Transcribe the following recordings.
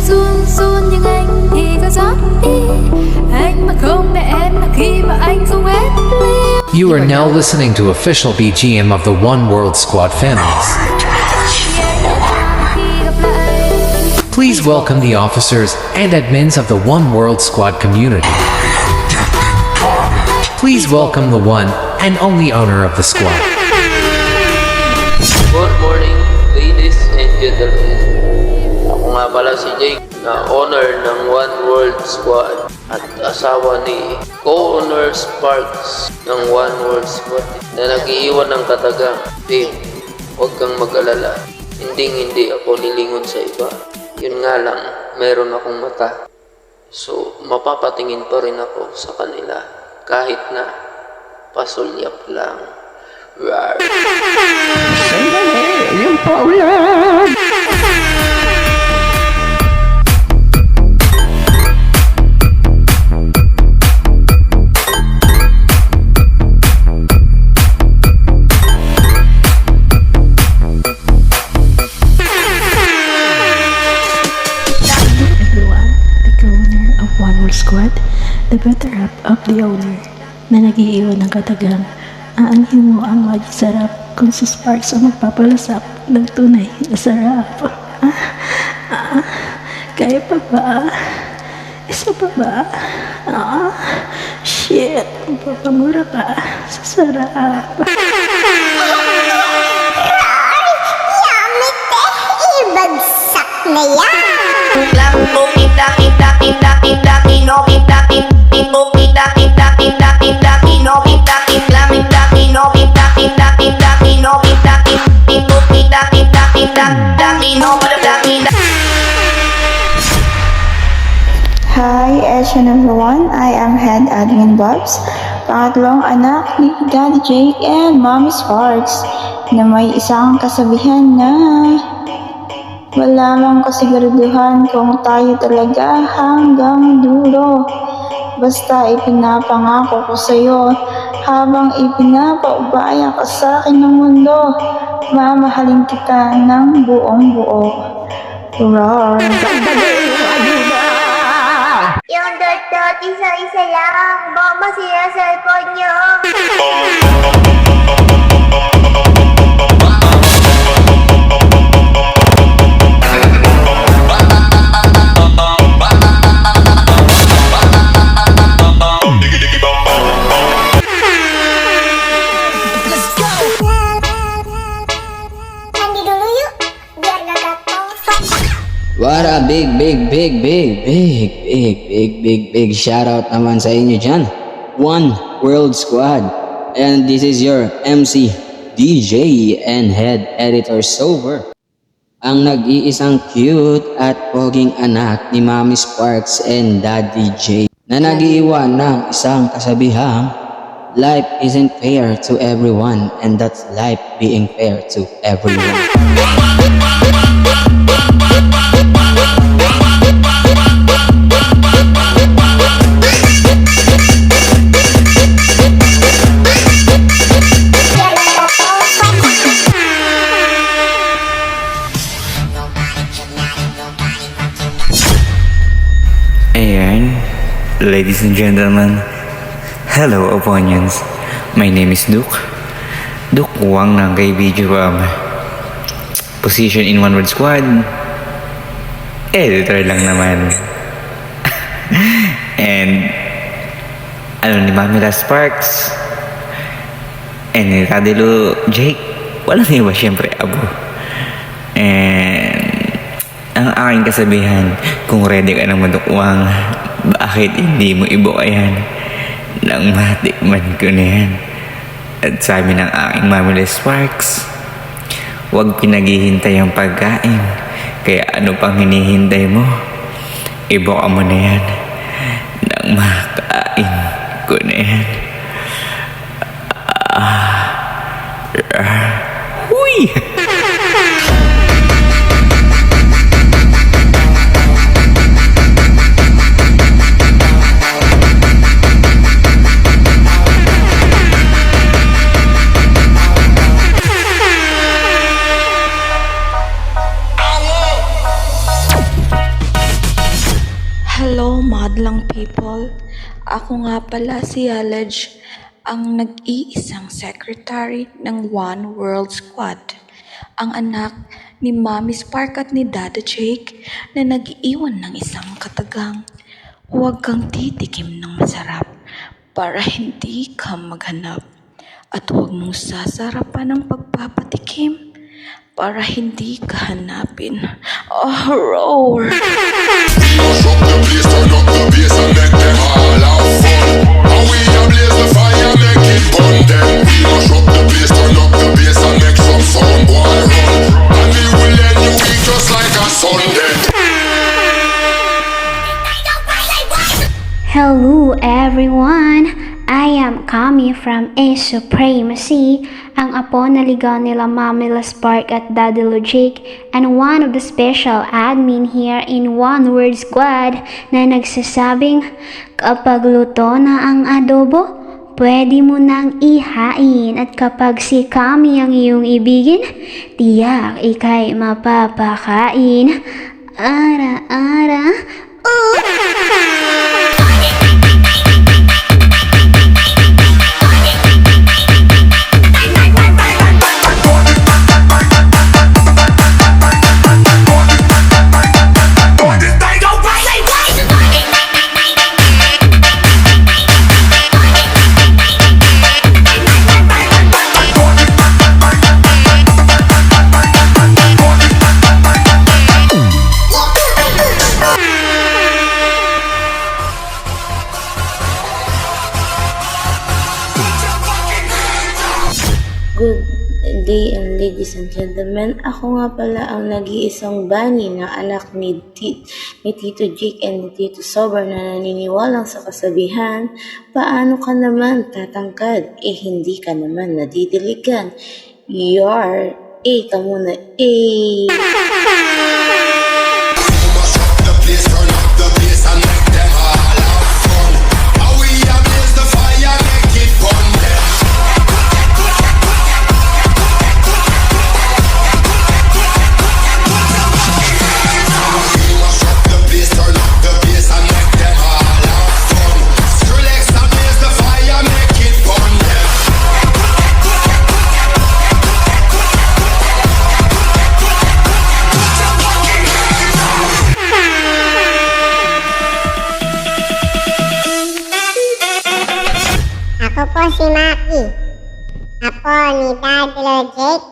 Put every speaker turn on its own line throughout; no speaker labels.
run run nhưng anh thì có gió đi. Anh mà không để em là khi mà anh không hết ly.
You are now listening to official BGM of the One World Squad families. Please welcome the officers and admins of the One World Squad community. Please welcome the one and only owner of the squad.
Good morning, ladies and gentlemen. Ako nga pala si Jake, na owner ng One World Squad at asawa ni co-owner Sparks ng One World Squad na nag-iiwan ng katagang. Babe, huwag kang mag-alala. Hindi ako lilingon sa iba. Yun nga lang, meron akong mata. So, mapapatingin pa rin ako sa kanila kahit na pasulyap lang. Rawr.
Sandali, yung paulan.
Squad, the better half of the owner na nag-iiwan ng katagang. Aanhin mo ang magic sarap kung si Sparks ang magpapalasap ng tunay na sarap. Kaya pa ba? Isa pa ba? Shit, magpapamura ka sa sarap.
Yummy te, ibagsak na yan!
Hi, everyone. I am Head Admin Bobs, pangatlong anak ni Daddy Jake and Mommy Sparks, na may isang kasabihan na wala mang kasiguraduhan kung tayo talaga hanggang dulo. Basta ipinapangako ko sa'yo habang ipinapaubaya ka sa akin ng mundo, mamahalin kita ng buong buo. Roar!
Yung dot isa-isa lang, bomba siya sa cellphone nyo.
What a big shout out naman sa inyo dyan. One World Squad. And this is your MC, DJ, and Head Editor Sober. Ang nag-iisang cute at poging anak ni Mommy Sparks and Daddy J na nag-iwan ng isang kasabihang, life isn't fair to everyone, and that's life being fair to everyone.
Ayan, ladies and gentlemen, hello opinions. My name is Duke Wang ng KBG position in One World Squad. Editor lang naman. And ni Mamila Sparks and ni Radilo Jake, wala na iba syempre abo. And ang aking kasabihan, kung ready ka ng madukwang, bakit hindi mo ibukayan nang matikman ko na yan? At sabi ng aking Mamila Sparks, huwag pinaghihintay ang pagkain, kaya ano pang hinihintay mo? Ibuka mo na yan nang makain ko na yan. Huy!
madlang people. Ako nga pala si Alej, ang nag-iisang secretary ng One World Squad. Ang anak ni Mommy Spark at ni Dada Jake na nag-iwan ng isang katagang. Huwag kang titikim ng masarap para hindi ka maghanap. At huwag mong sasarapan ng pagpapatikim para hindi ka hanapin. Oh, roar!
Shut the place, turn up the bass and make them all have fun. And we a blaze the fire, make it burn them. We mash up the place, turn up the bass and make some sound, boy run. And we will end your week just like a Sunday.
Hello everyone! I am Kami from A Supremacy, ang apo na ligaw nila Mamila Spark at Daddy Jake, and one of the special admin here in One Word Squad na nagsasabing kapag luto na ang adobo, pwede mo nang ihain, at kapag si Kami ang iyong ibigin, tiyak ikay mapapakain. Ara-ara,
Good day and ladies and gentlemen. Ako nga pala ang nag-iisang bani na anak ni Tito Jake and ni Tito Sober na naniniwalang sa kasabihan, paano ka naman tatangkad? Hindi ka naman nadidiligan. You're ka muna,
Ako po si Maki. Apo ni Daddy Jake,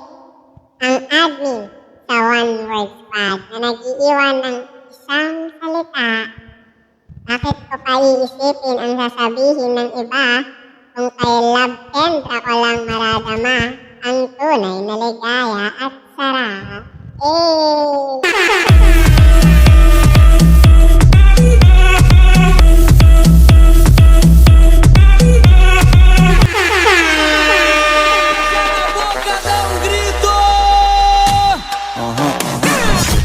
ang admin sa One Word Squad na nag-iiwan ng isang salita. Bakit ko pa iisipin ang sasabihin ng iba kung kay Love Kendra ko lang maradama ang tunay na ligaya at sarap?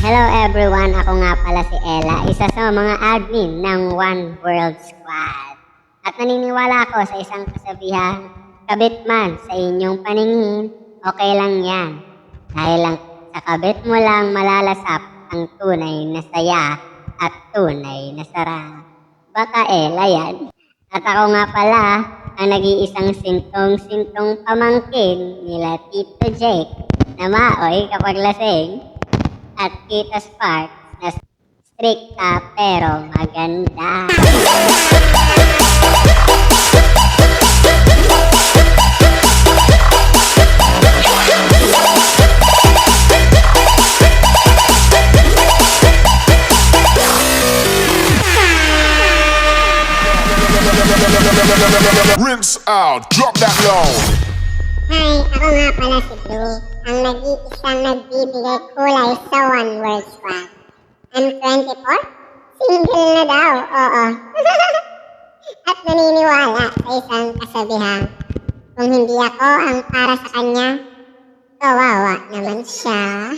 Hello everyone, ako nga pala si Ella, isa sa mga admin ng One World Squad. At naniniwala ako sa isang kasabihan, kabit man sa inyong paningin, okay lang yan. Dahil lang sa kabit mo lang malalasap ang tunay na saya at tunay na sarap. Baka Ella yan. At ako nga pala, ang nag-iisang sintong-sintong pamangkin nila Tito Jake na maoy kapag lasing, at Tita Spark na strikta pero maganda.
Rinse out, drop that low.
Hi, ako nga pala si Blue, ang nag-iisang nagbibigay kulay sa One Word Squad. I'm 24? Single na daw, oo. At naniniwala sa isang kasabihan, kung hindi ako ang para sa kanya, kawawa naman siya.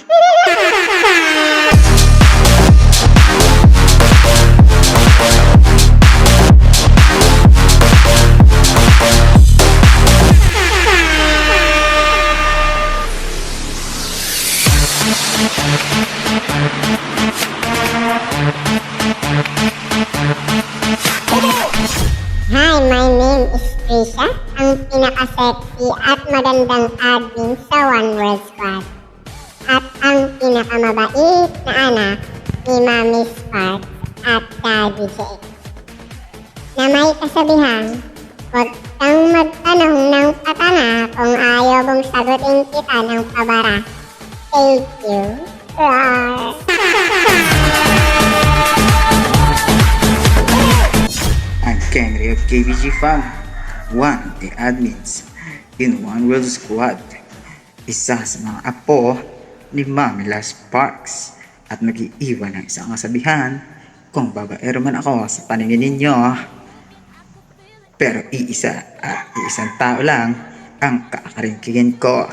pinakamagandang admin sa One World Squad. At ang pinakamabait na anak ni Mami Sparks at Daddy Jake. Na may kasabihan, huwag kang magtanong ng patanga kung ayaw mong sagutin kita ng pabara. Thank you. Roar!
I'm Kenry of KBG Fam, one of the admins in One World Squad. Isa sa mga apo ni Mamila Sparks at nag-iiwan ng isang kasabihan kung babaero man ako sa paningin ninyo. Pero iisa at iisang tao lang ang kakaringkigin ko.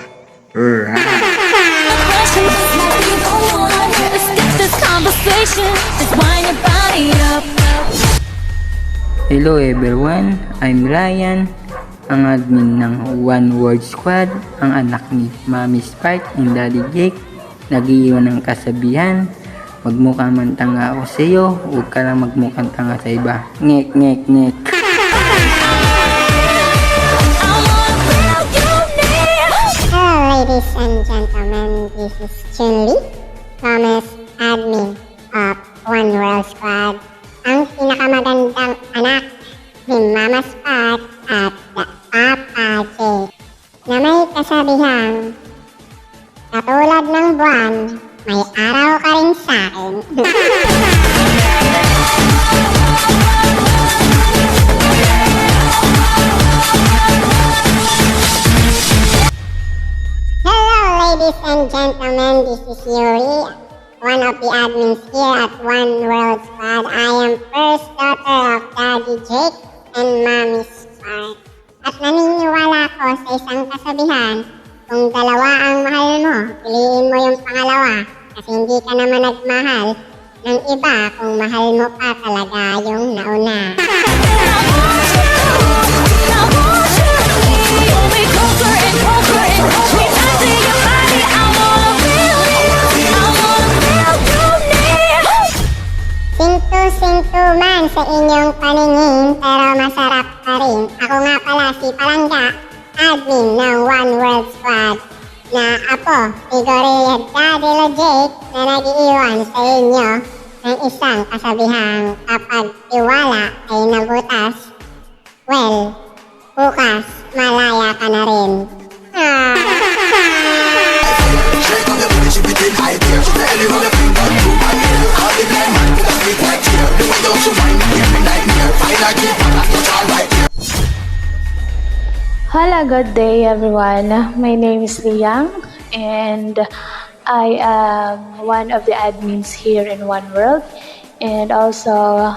Hello everyone, I'm Ryan, ang admin ng One World Squad, ang anak ni Mami Spark and Daddy Jake. Nag-iiwan ng kasabihan, magmukha man tanga ako sa iyo, huwag ka lang magmukhang tanga sa iba. Ngek, ngek, ngek.
Hello ladies and gentlemen, this is Chun-Li, Thomas admin of One World Squad. Ang pinakamagandang anak ni Mama Spark at Papa Jake. Na may kasabihan, katulad ng buwan, may araw ka rin sa akin. Hello ladies and gentlemen, this is Yuri, one of the admins here at One World Squad. I am first daughter of Daddy Jake and Mommy Spark. At naniniwala ko sa isang kasabihan, kung dalawa ang mahal mo, piliin mo yung pangalawa kasi hindi ka naman nagmahal ng iba kung mahal mo pa talaga yung nauna. Sinto man sa inyong paningin pero masarap pa rin. Ako nga pala si Palangga, admin ng One World Squad na apo ni Gorilla Daddy Jake na nag-iiwan sa inyo ng isang kasabihang kapag tiwala ay nabutas, well, bukas malaya ka na rin.
Hello, good day everyone. My name is Liang and I am one of the admins here in One World and also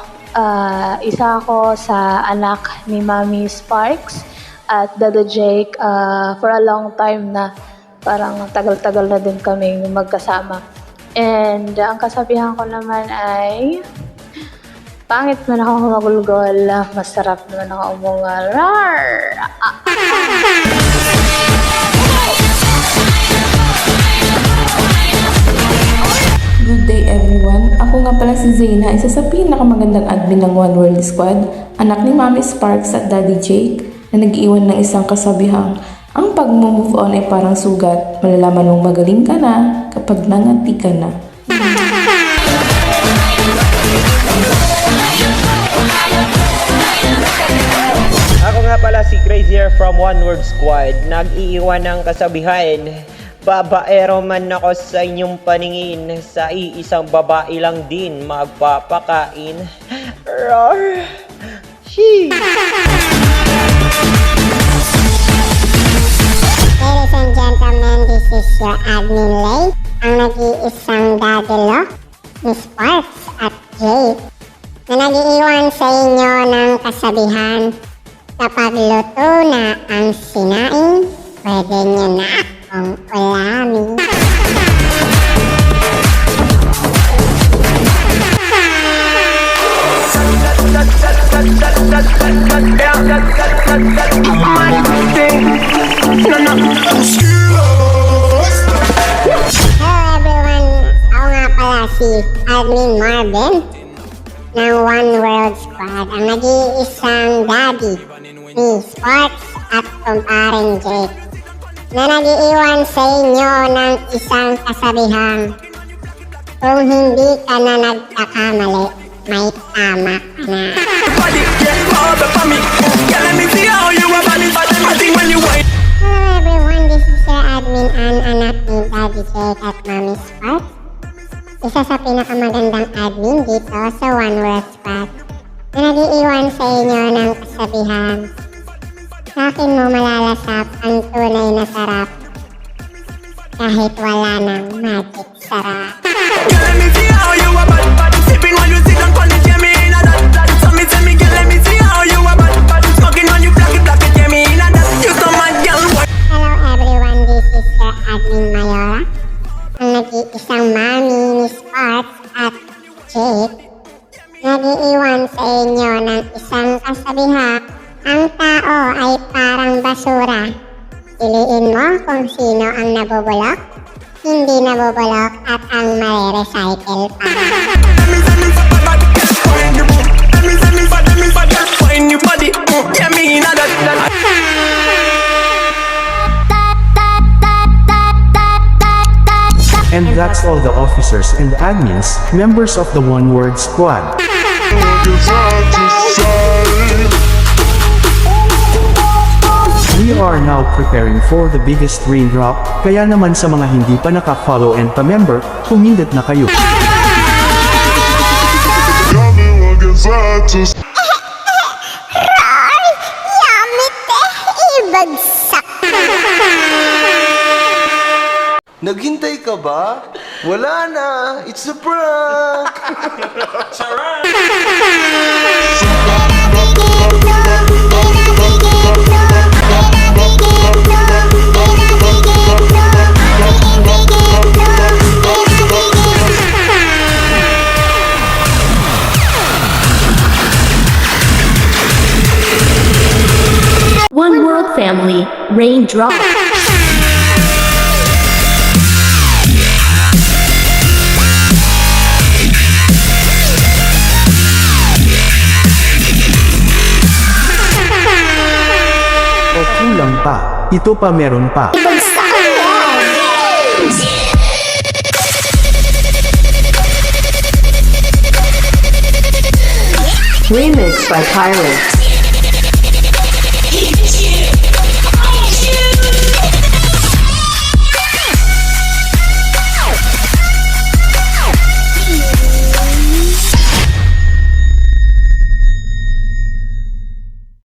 isa ako sa anak ni Mami Sparks at Dado Jake for a long time na, parang tagal-tagal na din kaming magkasama. And ang kasabihan ko naman ay, pangit man ako magulgol, masarap naman ako umungal. Rawr!
Good day everyone. Ako nga pala si Zayna, isa sa pinakamagandang admin ng One World Squad, anak ni Mami Sparks at Daddy Jake, na nag-iwan ng isang kasabihang, ang pag-move on ay parang sugat, malalaman mong magaling ka na kapag nangati ka na.
Ako nga pala si Crazier from One World Squad. Nag-iiwan ng kasabihan, babaero man ako sa inyong paningin, sa iisang babae lang din magpapakain. Roar! Sheesh!
Ladies and gentlemen, this is your admin Lay, ang nag-iisang dadalo ni Sparks at Jake, na nag-iiwan sa inyo ng kasabihan, kapag luto na ang sinaing, pwede nyo na akong ulamin. Hello everyone, ako nga pala si Admin Marvin ng One World Squad, ang nag-iisang daddy ni Sparks at kumparing Jake. na nag-iiwan sa inyo ng isang kasabihang kung hindi ka na nagkakamali, may tama ka na. Hello everyone, this is your admin Ann, anak ni Daddy Jake at Mommy Sparks. Isa sa pinakamagandang admin dito sa One World Squad na nag-iiwan sa inyo ng kasabihan. Sa akin mo malalasap ang tunay na sarap kahit wala ng magic sarap. Hello everyone, this is your admin Mayora, ang nag-iisang mami ni Sparks at Jake. Nag-iiwan sa inyo ng isang kasabihan, ang tao ay parang basura. Piliin mo kung sino ang nabubulok, hindi nabubulok at ang mare-recycle pa.
And that's all the officers and admins, members of the One Word Squad. We are now preparing for the biggest raindrop, kaya naman sa mga hindi pa naka-follow and pa-member, pumindot na kayo.
Naghintay ka ba? Wala na! It's a prank! Charot!
One World Family, Raindrop.
O kulang pa, ito pa meron pa.
Remix by Pirates.